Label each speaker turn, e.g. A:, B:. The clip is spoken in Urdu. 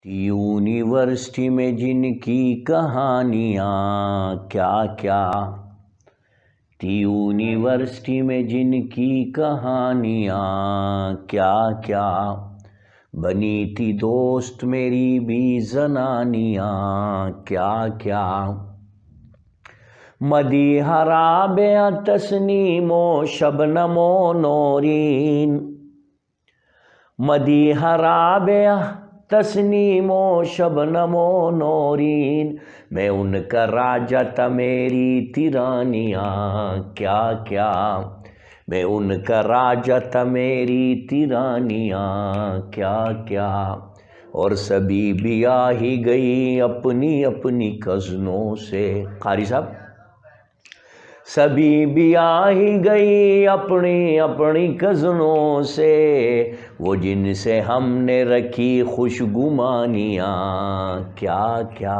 A: یونیورسٹی میں جن کی کہانیاں کیا کیا، یونیورسٹی میں جن کی کہانیاں کیا کیا، بنی تھی دوست میری بھی زنانیاں کیا کیا، مدیحہ رابعہ تسنیم و شبنم و نورین، مدیحہ رابعہ تسنیم و شبنم و نورین، میں ان کا راجہ تھا میری تھی رانیاں کیا کیا، میں ان کا راجہ تھا میری تھی رانیاں کیا کیا، اور سبھی بیاہ ہی گئی اپنی اپنی کزنوں سے۔ قاری صاحب، سبھی بیاہ ہی گئی اپنی اپنی کزنوں سے، وہ جن سے ہم نے رکھی خوش گمانیاں کیا کیا۔